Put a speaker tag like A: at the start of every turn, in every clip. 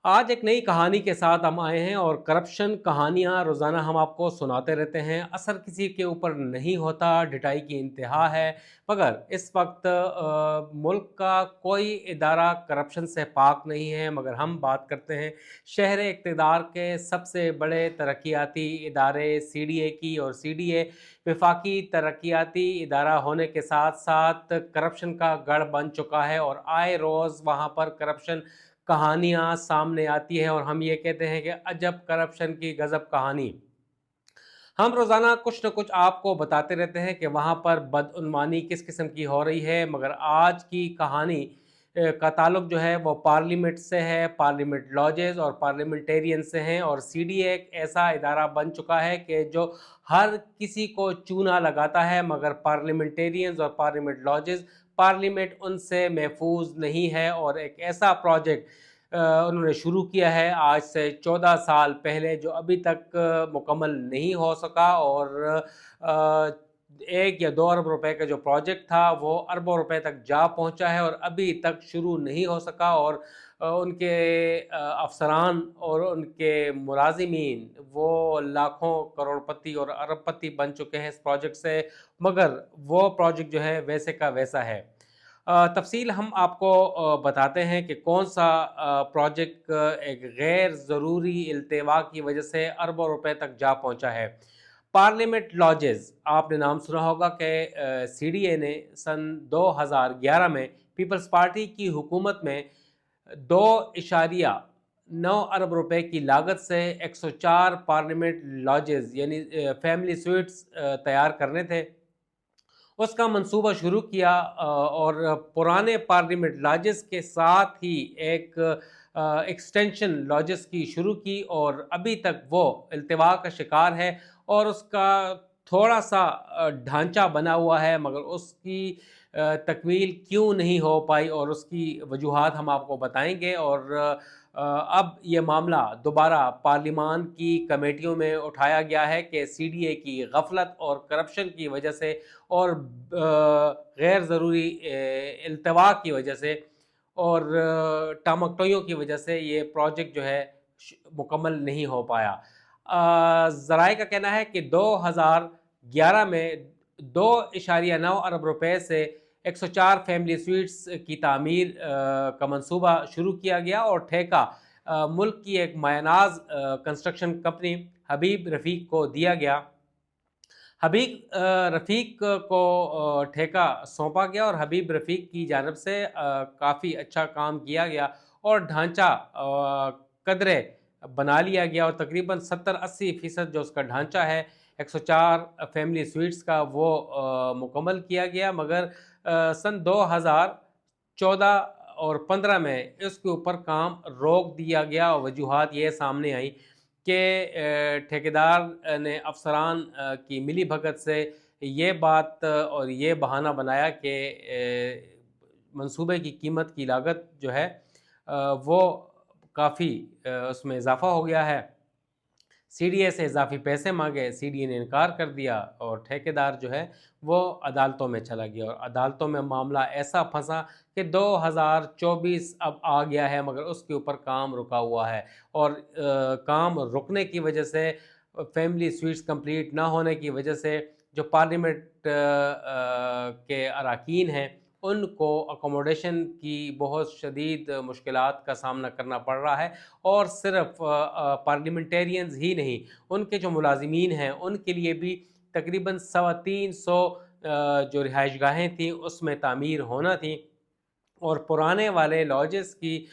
A: آج ایک نئی کہانی کے ساتھ ہم آئے ہیں اور کرپشن کہانیاں روزانہ ہم آپ کو سناتے رہتے ہیں۔ اثر کسی کے اوپر نہیں ہوتا، ڈٹائی کی انتہا ہے، مگر اس وقت ملک کا کوئی ادارہ کرپشن سے پاک نہیں ہے۔ مگر ہم بات کرتے ہیں شہر اقتدار کے سب سے بڑے ترقیاتی ادارے سی ڈی اے کی، اور سی ڈی اے وفاقی ترقیاتی ادارہ ہونے کے ساتھ ساتھ کرپشن کا گڑھ بن چکا ہے، اور آئے روز وہاں پر کرپشن کہانیاں سامنے آتی ہیں، اور ہم یہ کہتے ہیں کہ عجب کرپشن کی غضب کہانی۔ ہم روزانہ کچھ نہ کچھ آپ کو بتاتے رہتے ہیں کہ وہاں پر بدعنوانی کس قسم کی ہو رہی ہے، مگر آج کی کہانی کا تعلق جو ہے وہ پارلیمنٹ سے ہے، پارلیمنٹ لاجز اور پارلیمنٹیرین سے ہیں، اور سی ڈی اے ایک ایسا ادارہ بن چکا ہے کہ جو ہر کسی کو چونا لگاتا ہے، مگر پارلیمنٹیرینز اور پارلیمنٹ لاجز، پارلیمنٹ ان سے محفوظ نہیں ہے۔ اور ایک ایسا پروجیکٹ انہوں نے شروع کیا ہے آج سے 14 سال پہلے، جو ابھی تک مکمل نہیں ہو سکا، اور 1 یا 2 ارب روپے کا جو پروجیکٹ تھا وہ اربوں روپے تک جا پہنچا ہے، اور ابھی تک شروع نہیں ہو سکا، اور ان کے افسران اور ان کے ملازمین وہ لاکھوں کروڑ پتی اور ارب پتی بن چکے ہیں اس پروجیکٹ سے، مگر وہ پروجیکٹ جو ہے ویسے کا ویسا ہے۔ تفصیل ہم آپ کو بتاتے ہیں کہ کون سا پروجیکٹ ایک غیر ضروری التوا کی وجہ سے اربوں روپے تک جا پہنچا ہے۔ پارلیمنٹ لاجز، آپ نے نام سنا ہوگا کہ سی ڈی اے نے سن 2011 میں پیپلز پارٹی کی حکومت میں 2.9 ارب روپے کی لاگت سے 104 پارلیمنٹ لاجز یعنی فیملی سویٹس تیار کرنے تھے۔ اس کا منصوبہ شروع کیا، اور پرانے پارلیمنٹ لاجز کے ساتھ ہی ایک ایکسٹینشن لاجز کی شروع کی، اور ابھی تک وہ التوا کا شکار ہے، اور اس کا تھوڑا سا ڈھانچہ بنا ہوا ہے، مگر اس کی تکمیل کیوں نہیں ہو پائی، اور اس کی وجوہات ہم آپ کو بتائیں گے۔ اور اب یہ معاملہ دوبارہ پارلیمان کی کمیٹیوں میں اٹھایا گیا ہے کہ سی ڈی اے کی غفلت اور کرپشن کی وجہ سے اور غیر ضروری التوا کی وجہ سے اور ٹامکٹوئیوں کی وجہ سے یہ پروجیکٹ جو ہے مکمل نہیں ہو پایا۔ ذرائع کا کہنا ہے کہ 2011 میں 2.9 ارب روپے سے 104 فیملی سویٹس کی تعمیر کا منصوبہ شروع کیا گیا، اور ٹھیکہ ملک کی ایک مایہ کنسٹرکشن کمپنی حبیب رفیق کو دیا گیا۔ حبیب رفیق کو ٹھیکہ سونپا گیا، اور حبیب رفیق کی جانب سے کافی اچھا کام کیا گیا، اور ڈھانچہ قدرے بنا لیا گیا، اور تقریباً 70-80% جو اس کا ڈھانچہ ہے 104 فیملی سویٹس کا وہ مکمل کیا گیا، مگر سن 2014 اور 15 میں اس کے اوپر کام روک دیا گیا، اور وجوہات یہ سامنے آئیں کہ ٹھیکیدار نے افسران کی ملی بھگت سے یہ بات اور یہ بہانہ بنایا کہ منصوبے کی قیمت کی لاگت جو ہے وہ کافی اس میں اضافہ ہو گیا ہے۔ سی ڈی اے سے اضافی پیسے مانگے، سی ڈی اے نے انکار کر دیا، اور ٹھیکیدار جو ہے وہ عدالتوں میں چلا گیا، اور عدالتوں میں معاملہ ایسا پھنسا کہ 2024 اب آ گیا ہے، مگر اس کے اوپر کام رکا ہوا ہے، اور کام رکنے کی وجہ سے، فیملی سویٹس کمپلیٹ نہ ہونے کی وجہ سے جو پارلیمنٹ کے اراکین ہیں ان کو اکوموڈیشن کی بہت شدید مشکلات کا سامنا کرنا پڑ رہا ہے، اور صرف پارلیمنٹیرینز ہی نہیں، ان کے جو ملازمین ہیں ان کے لیے بھی تقریباً 350 جو رہائش گاہیں تھیں اس میں تعمیر ہونا تھی، اور پرانے والے لاجز کی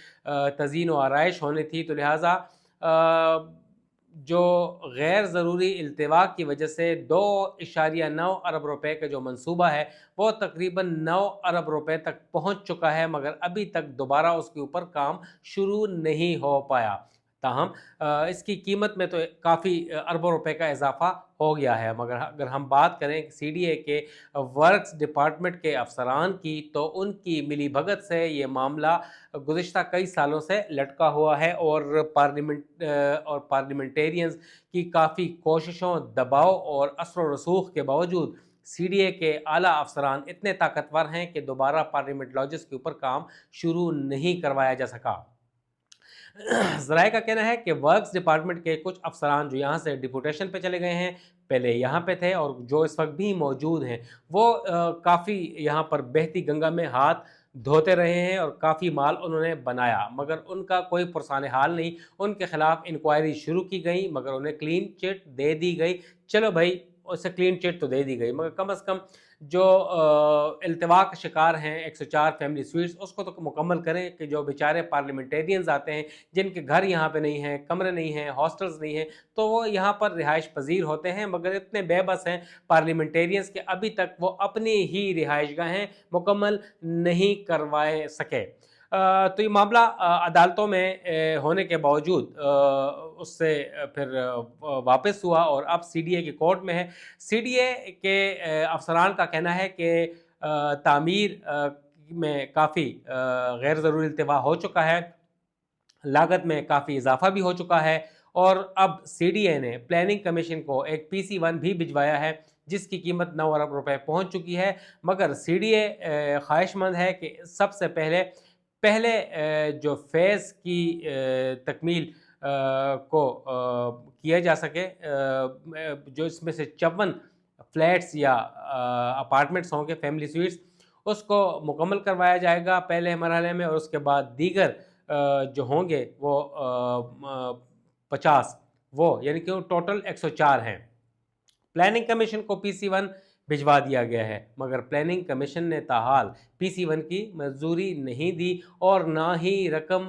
A: تزئین و آرائش ہونی تھی، تو لہٰذا جو غیر ضروری التوا کی وجہ سے 2.9 ارب روپے کا جو منصوبہ ہے وہ تقریباً 9 ارب روپے تک پہنچ چکا ہے، مگر ابھی تک دوبارہ اس کے اوپر کام شروع نہیں ہو پایا۔ تاہم اس کی قیمت میں تو کافی اربوں روپے کا اضافہ ہو گیا ہے، مگر اگر ہم بات کریں سی ڈی اے کے ورکس ڈپارٹمنٹ کے افسران کی، تو ان کی ملی بھگت سے یہ معاملہ گزشتہ کئی سالوں سے لٹکا ہوا ہے، اور پارلیمنٹیرینز کی کافی کوششوں، دباؤ اور اثر و رسوخ کے باوجود سی ڈی اے کے اعلیٰ افسران اتنے طاقتور ہیں کہ دوبارہ پارلیمنٹ لاجز کے اوپر کام شروع نہیں کروایا جا سکا۔ ذرائع کا کہنا ہے کہ ورکس ڈپارٹمنٹ کے کچھ افسران جو یہاں سے ڈپوٹیشن پہ چلے گئے ہیں، پہلے یہاں پہ تھے اور جو اس وقت بھی موجود ہیں، وہ کافی یہاں پر بہتی گنگا میں ہاتھ دھوتے رہے ہیں اور کافی مال انہوں نے بنایا، مگر ان کا کوئی پرسان حال نہیں۔ ان کے خلاف انکوائری شروع کی گئی مگر انہیں کلین چٹ دے دی گئی۔ چلو بھائی، اسے کلین چٹ تو دے دی گئی، مگر کم از کم جو التوا کا شکار ہیں 104 فیملی سویٹس، اس کو تو مکمل کریں کہ جو بیچارے پارلیمنٹیرینز آتے ہیں جن کے گھر یہاں پہ نہیں ہیں، کمرے نہیں ہیں، ہاسٹلز نہیں ہیں، تو وہ یہاں پر رہائش پذیر ہوتے ہیں، مگر اتنے بے بس ہیں پارلیمنٹیرینز کہ ابھی تک وہ اپنی ہی رہائش گاہیں مکمل نہیں کروائے سکے۔ تو یہ معاملہ عدالتوں میں ہونے کے باوجود اس سے پھر واپس ہوا اور اب سی ڈی اے کی کورٹ میں ہے۔ سی ڈی اے کے افسران کا کہنا ہے کہ تعمیر میں کافی غیر ضروری التوا ہو چکا ہے، لاگت میں کافی اضافہ بھی ہو چکا ہے، اور اب سی ڈی اے نے پلاننگ کمیشن کو ایک PC1 بھی بھجوایا ہے جس کی قیمت 9 ارب روپے پہنچ چکی ہے، مگر سی ڈی اے خواہش مند ہے کہ سب سے پہلے جو فیز کی تکمیل کو کیا جا سکے، جو اس میں سے 54 فلیٹس یا اپارٹمنٹس ہوں گے فیملی سویٹس، اس کو مکمل کروایا جائے گا پہلے مرحلے میں، اور اس کے بعد دیگر جو ہوں گے وہ 50، وہ یعنی کہ ٹوٹل 104 ہیں۔ پلاننگ کمیشن کو PC1 بھجوا دیا گیا ہے، مگر پلاننگ کمیشن نے تاحال PC1 کی منظوری نہیں دی اور نہ ہی رقم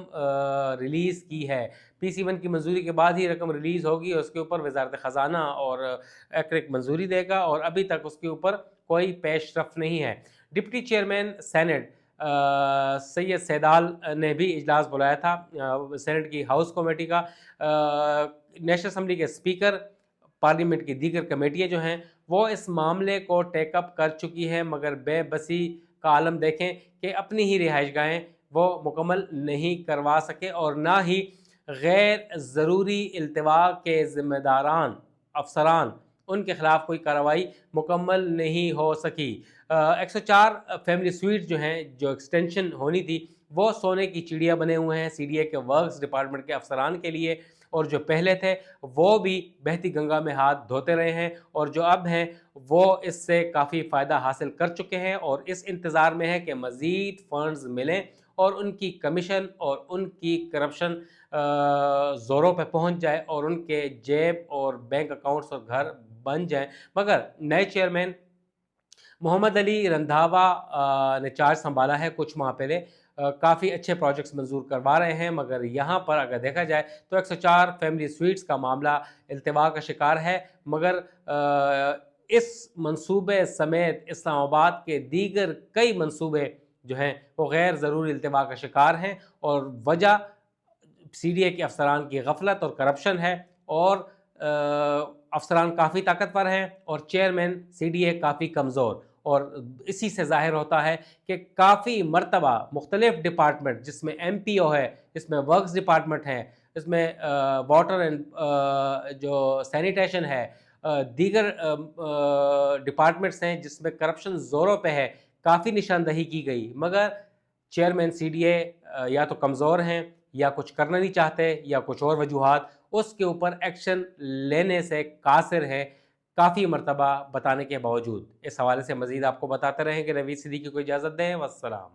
A: ریلیز کی ہے۔ PC1 کی منظوری کے بعد ہی رقم ریلیز ہوگی، اور اس کے اوپر وزارت خزانہ اور ایکریک منظوری دے گا، اور ابھی تک اس کے اوپر کوئی پیش رفت نہیں ہے۔ ڈپٹی چیئرمین سینٹ سید سیدال نے بھی اجلاس بلایا تھا سینٹ کی ہاؤس کمیٹی کا۔ نیشنل اسمبلی کے اسپیکر، پارلیمنٹ کی دیگر کمیٹیاں جو ہیں وہ اس معاملے کو ٹیک اپ کر چکی ہیں، مگر بے بسی کا عالم دیکھیں کہ اپنی ہی رہائش گاہیں وہ مکمل نہیں کروا سکے، اور نہ ہی غیر ضروری التوا کے ذمہ داران افسران ان کے خلاف کوئی کارروائی مکمل نہیں ہو سکی۔ 104 فیملی سویٹ جو ہیں، جو ایکسٹینشن ہونی تھی، وہ سونے کی چڑیا بنے ہوئے ہیں سی ڈی اے کے ورکس ڈپارٹمنٹ کے افسران کے لیے، اور جو پہلے تھے وہ بھی بہتی گنگا میں ہاتھ دھوتے رہے ہیں، اور جو اب ہیں وہ اس سے کافی فائدہ حاصل کر چکے ہیں، اور اس انتظار میں ہے کہ مزید فنڈز ملیں اور ان کی کمیشن اور ان کی کرپشن زوروں پہ پہنچ جائے اور ان کے جیب اور بینک اکاؤنٹس اور گھر بن جائیں۔ مگر نئے چیئرمین محمد علی رندھاوا نے چارج سنبھالا ہے کچھ ماہ پہلے، کافی اچھے پروجیکٹس منظور کروا رہے ہیں، مگر یہاں پر اگر دیکھا جائے تو 104 فیملی سویٹس کا معاملہ التوا کا شکار ہے، مگر اس منصوبے سمیت اسلام آباد کے دیگر کئی منصوبے جو ہیں وہ غیر ضروری التوا کا شکار ہیں، اور وجہ سی ڈی اے کے افسران کی غفلت اور کرپشن ہے، اور افسران کافی طاقتور ہیں اور چیئرمین سی ڈی اے کافی کمزور، اور اسی سے ظاہر ہوتا ہے کہ کافی مرتبہ مختلف ڈپارٹمنٹ، جس میں MPO ہے، اس میں ورکس ڈپارٹمنٹ ہے، اس میں واٹر اینڈ جو سینیٹیشن ہے، دیگر ڈپارٹمنٹس ہیں جس میں کرپشن زوروں پہ ہے، کافی نشاندہی کی گئی، مگر چیئرمین سی ڈی اے یا تو کمزور ہیں یا کچھ کرنا نہیں چاہتے یا کچھ اور وجوہات، اس کے اوپر ایکشن لینے سے قاصر ہے کافی مرتبہ بتانے کے باوجود۔ اس حوالے سے مزید آپ کو بتاتے رہیں کہ نوید صدیقی کو اجازت دیں، والسلام۔